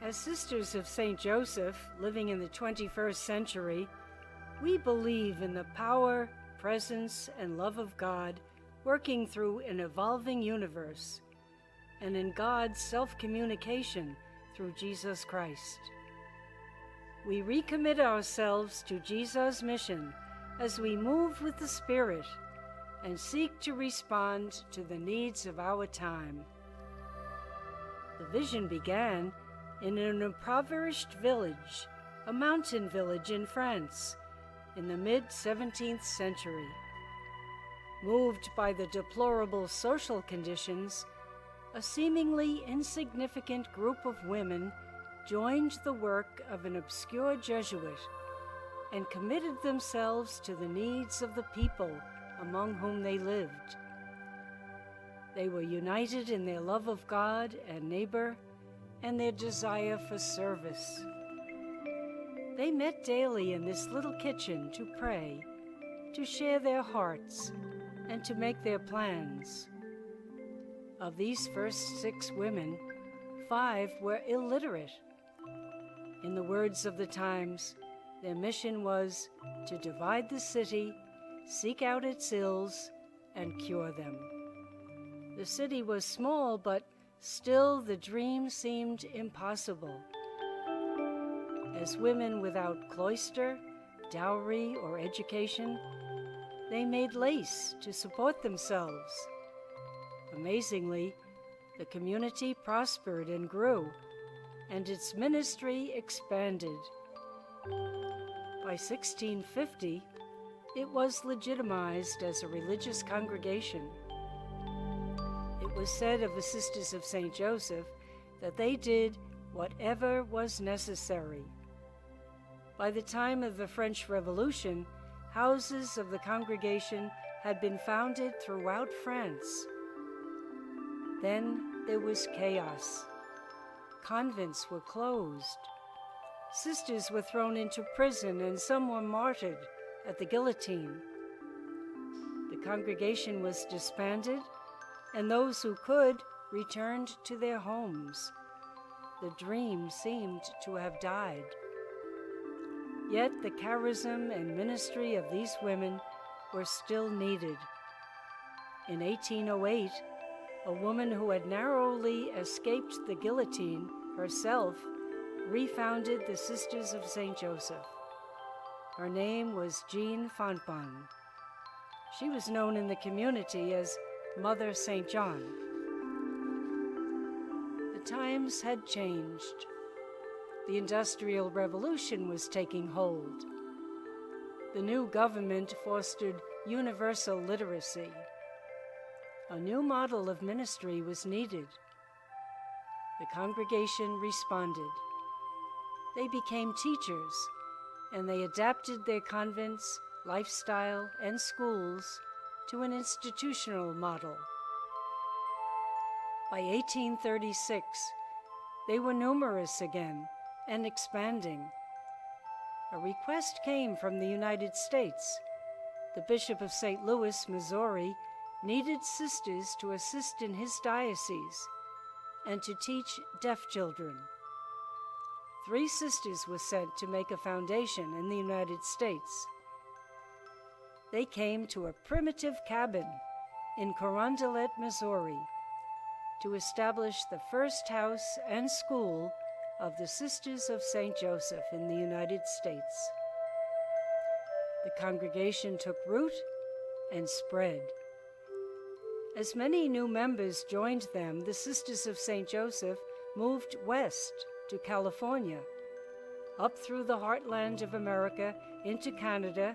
As Sisters of St. Joseph, living in the 21st century, we believe in the power, presence, and love of God working through an evolving universe, and in God's self-communication through Jesus Christ. We recommit ourselves to Jesus' mission as we move with the Spirit and seek to respond to the needs of our time. The vision began in an impoverished village, a mountain village in France, in the mid-17th century. Moved by the deplorable social conditions, a seemingly insignificant group of women joined the work of an obscure Jesuit and committed themselves to the needs of the people among whom they lived. They were united in their love of God and neighbor and their desire for service. They met daily in this little kitchen to pray, to share their hearts, and to make their plans. Of these first 6 women, 5 were illiterate. In the words of the times, their mission was to divide the city, seek out its ills, and cure them. The city was small, but still the dream seemed impossible. As women without cloister, dowry, or education, they made lace to support themselves. Amazingly, the community prospered and grew, and its ministry expanded. By 1650, it was legitimized as a religious congregation. It was said of the Sisters of St. Joseph that they did whatever was necessary. By the time of the French Revolution, houses of the congregation had been founded throughout France. Then there was chaos. Convents were closed. Sisters were thrown into prison, and some were martyred at the guillotine. The congregation was disbanded, and those who could returned to their homes. The dream seemed to have died. Yet the charism and ministry of these women were still needed. In 1808, a woman who had narrowly escaped the guillotine herself refounded the Sisters of St. Joseph. Her name was Jean Fontbonne. She was known in the community as Mother St. John. The times had changed. The Industrial Revolution was taking hold. The new government fostered universal literacy. A new model of ministry was needed. The congregation responded. They became teachers, and they adapted their convents, lifestyle, and schools to an institutional model. By 1836, they were numerous again and expanding. A request came from the United States. The Bishop of St. Louis, Missouri, needed sisters to assist in his diocese and to teach deaf children. 3 sisters were sent to make a foundation in the United States. They came to a primitive cabin in Carondelet, Missouri, to establish the first house and school of the Sisters of St. Joseph in the United States. The congregation took root and spread. As many new members joined them, the Sisters of St. Joseph moved west to California, up through the heartland of America into Canada,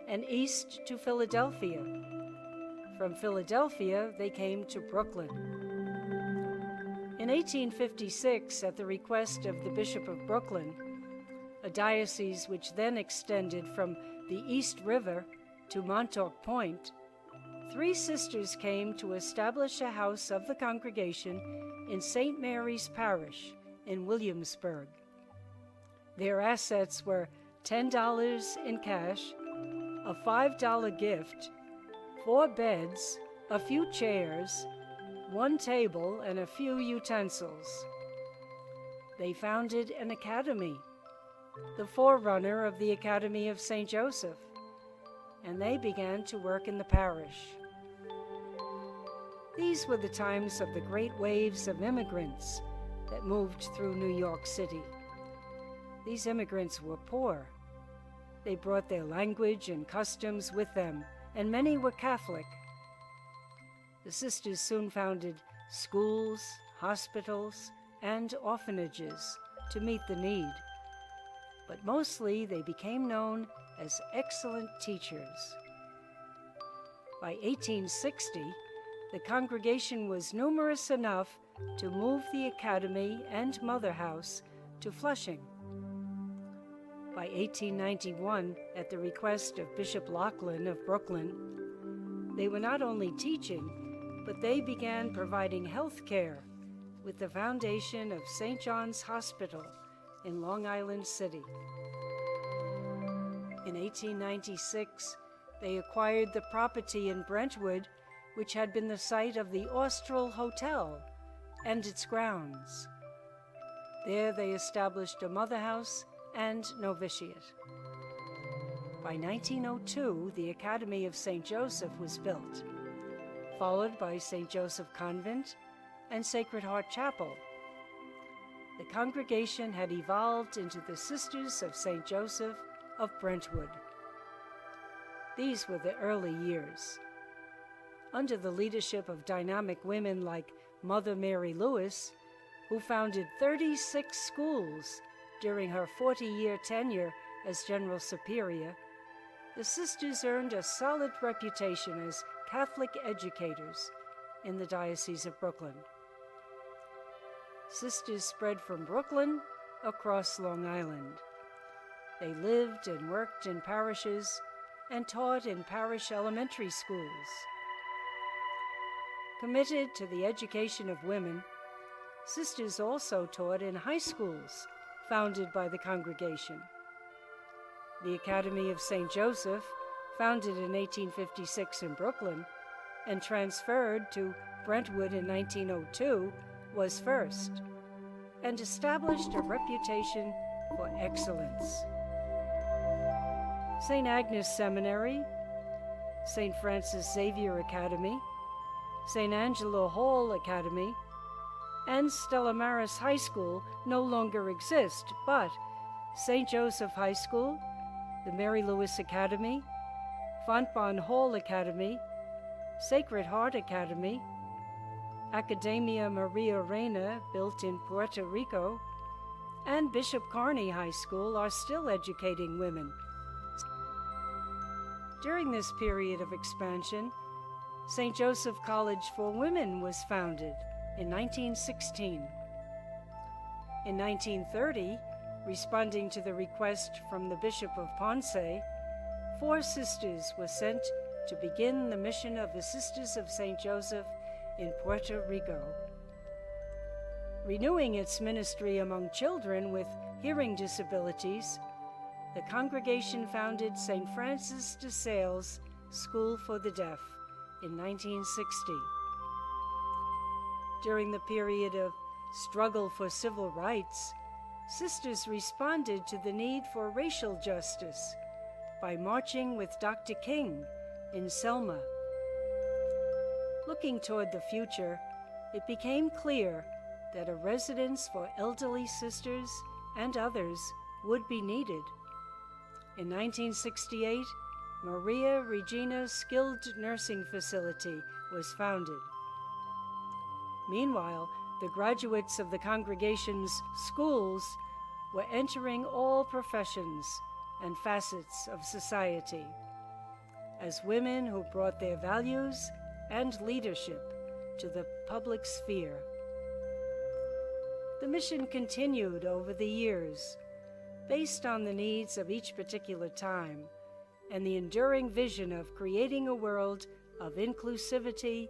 and east to Philadelphia. From Philadelphia, they came to Brooklyn. In 1856, at the request of the Bishop of Brooklyn, a diocese which then extended from the East River to Montauk Point, 3 sisters came to establish a house of the congregation in St. Mary's Parish in Williamsburg. Their assets were $10 in cash, a $5 gift, 4 beds, a few chairs, 1 table, and a few utensils. they founded an academy, the forerunner of the Academy of St. Joseph, and they began to work in the parish. These were the times of the great waves of immigrants that moved through New York City. These immigrants were poor. They brought their language and customs with them, and many were Catholic. The sisters soon founded schools, hospitals, and orphanages to meet the need. But mostly they became known as excellent teachers. By 1860, the congregation was numerous enough to move the academy and mother house to Flushing. By 1891, at the request of Bishop Laughlin of Brooklyn, they were not only teaching, but they began providing health care with the foundation of St. John's Hospital in Long Island City. In 1896, they acquired the property in Brentwood, which had been the site of the Austral Hotel and its grounds. There they established a mother house and novitiate. By 1902, the Academy of St. Joseph was built, followed by St. Joseph Convent and Sacred Heart Chapel. The congregation had evolved into the Sisters of St. Joseph of Brentwood. These were the early years. Under the leadership of dynamic women like Mother Mary Lewis, who founded 36 schools during her 40-year tenure as General Superior, the sisters earned a solid reputation as Catholic educators in the Diocese of Brooklyn. Sisters spread from Brooklyn across Long Island. They lived and worked in parishes and taught in parish elementary schools. Committed to the education of women, sisters also taught in high schools founded by the congregation. The Academy of St. Joseph, founded in 1856 in Brooklyn and transferred to Brentwood in 1902, was first and established a reputation for excellence. St. Agnes Seminary, St. Francis Xavier Academy, St. Angela Hall Academy, and Stella Maris High School no longer exist, but St. Joseph High School, the Mary Lewis Academy, Fontbonne Hall Academy, Sacred Heart Academy, Academia Maria Reina, built in Puerto Rico, and Bishop Kearney High School are still educating women. During this period of expansion, St. Joseph College for Women was founded in 1916. In 1930, responding to the request from the Bishop of Ponce, 4 sisters were sent to begin the mission of the Sisters of St. Joseph in Puerto Rico. Renewing its ministry among children with hearing disabilities, the congregation founded St. Francis de Sales School for the Deaf in 1960. During the period of struggle for civil rights, sisters responded to the need for racial justice by marching with Dr. King in Selma. Looking toward the future, it became clear that a residence for elderly sisters and others would be needed. In 1968, Maria Regina Skilled Nursing Facility was founded. Meanwhile, the graduates of the congregation's schools were entering all professions and facets of society as women who brought their values and leadership to the public sphere. The mission continued over the years, based on the needs of each particular time and the enduring vision of creating a world of inclusivity,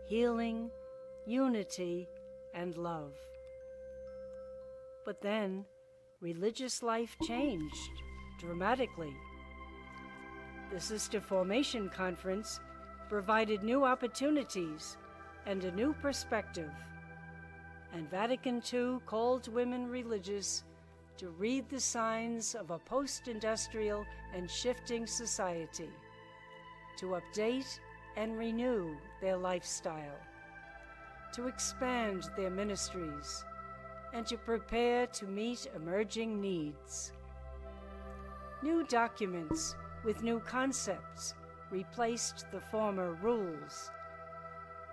healing, unity, and love. But then, religious life changed dramatically. The Sister Formation Conference provided new opportunities and a new perspective. and Vatican II called women religious to read the signs of a post-industrial and shifting society, to update and renew their lifestyle, to expand their ministries, and to prepare to meet emerging needs. New documents with new concepts replaced the former rules.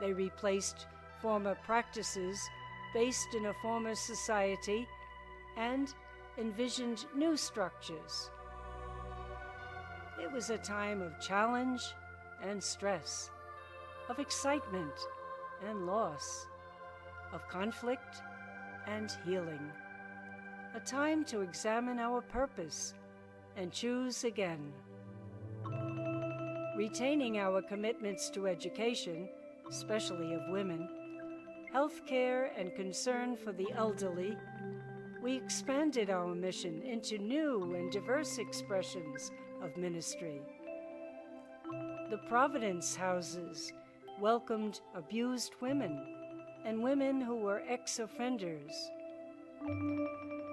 They replaced former practices based in a former society and envisioned new structures. It was a time of challenge and stress, of excitement and loss, of conflict and healing. A time to examine our purpose and choose again. Retaining our commitments to education, especially of women, health care and concern for the elderly, we expanded our mission into new and diverse expressions of ministry. The Providence Houses welcomed abused women and women who were ex-offenders.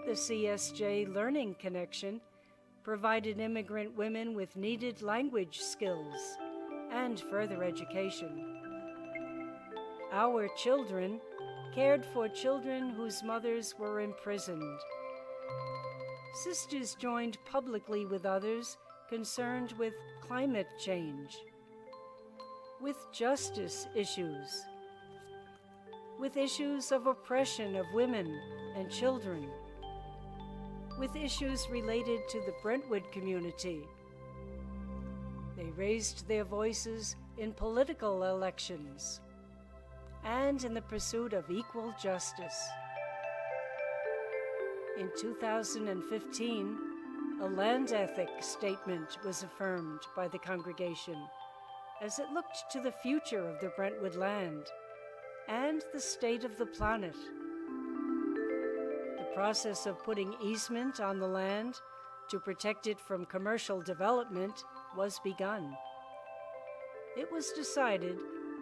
The CSJ Learning Connection provided immigrant women with needed language skills and further education. Our children cared for children whose mothers were imprisoned. Sisters joined publicly with others concerned with climate change, with justice issues, with issues of oppression of women and children, with issues related to the Brentwood community. They raised their voices in political elections and in the pursuit of equal justice. In 2015, a land ethic statement was affirmed by the congregation as it looked to the future of the Brentwood land and the state of the planet. The process of putting easement on the land to protect it from commercial development was begun. It was decided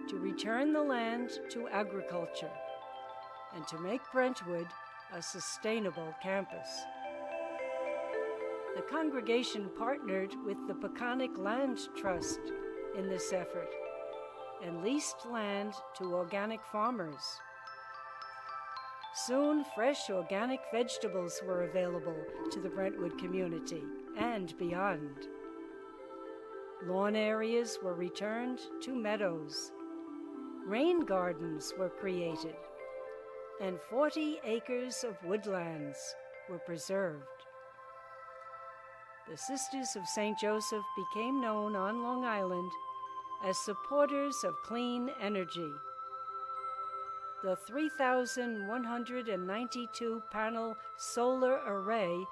to return the land to agriculture and to make Brentwood a sustainable campus. The congregation partnered with the Peconic Land Trust in this effort and leased land to organic farmers. Soon, fresh organic vegetables were available to the Brentwood community and beyond. Lawn areas were returned to meadows. Rain gardens were created, and 40 acres of woodlands were preserved. The Sisters of St. Joseph became known on Long Island as supporters of clean energy. The 3,192-panel solar array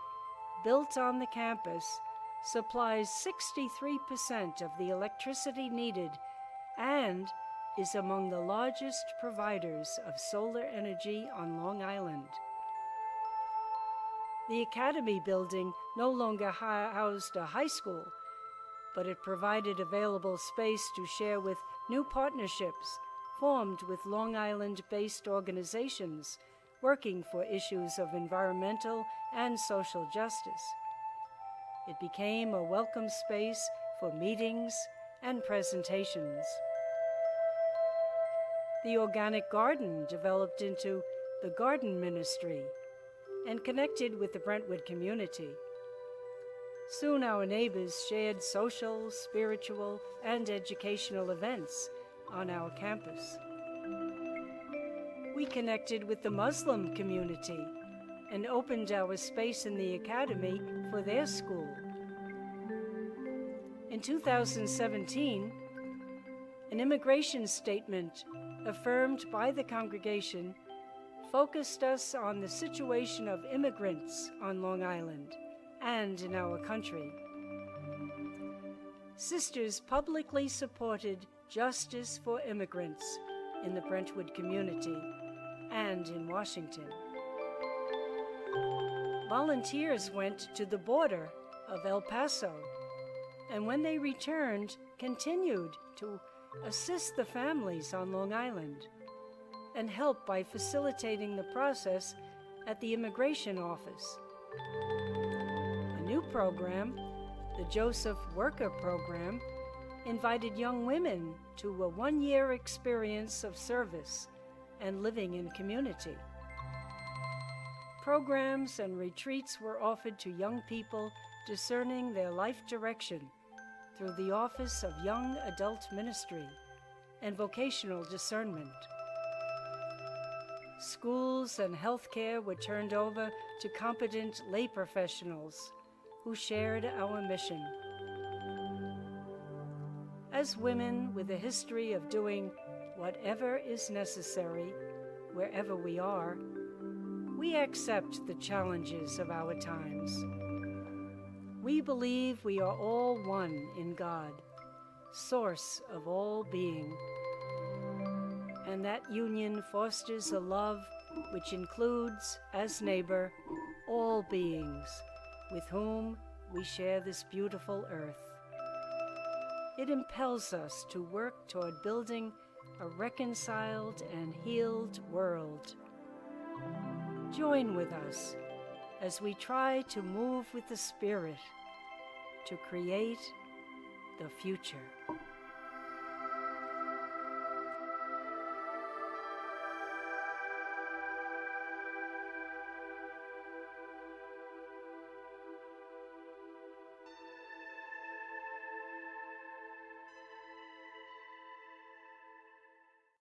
built on the campus supplies 63% of the electricity needed and is among the largest providers of solar energy on Long Island. The Academy building no longer housed a high school, but it provided available space to share with new partnerships formed with Long Island-based organizations working for issues of environmental and social justice. It became a welcome space for meetings and presentations. The organic garden developed into the garden ministry and connected with the Brentwood community. Soon our neighbors shared social, spiritual, and educational events on our campus. We connected with the Muslim community and opened our space in the academy for their school. In 2017, an immigration statement affirmed by the congregation focused us on the situation of immigrants on Long Island and in our country. Sisters publicly supported justice for immigrants in the Brentwood community and in Washington. Volunteers went to the border of El Paso, and when they returned, continued to assist the families on Long Island. and help by facilitating the process at the immigration office. A new program, the Joseph Worker Program, invited young women to a one-year experience of service and living in community. Programs and retreats were offered to young people discerning their life direction through the Office of Young Adult Ministry and Vocational Discernment. Schools and healthcare were turned over to competent lay professionals who shared our mission. As women with a history of doing whatever is necessary wherever we are, we accept the challenges of our times. We believe we are all one in God, source of all being, and that union fosters a love which includes, as neighbor, all beings with whom we share this beautiful earth. It impels us to work toward building a reconciled and healed world. Join with us as we try to move with the Spirit to create the future.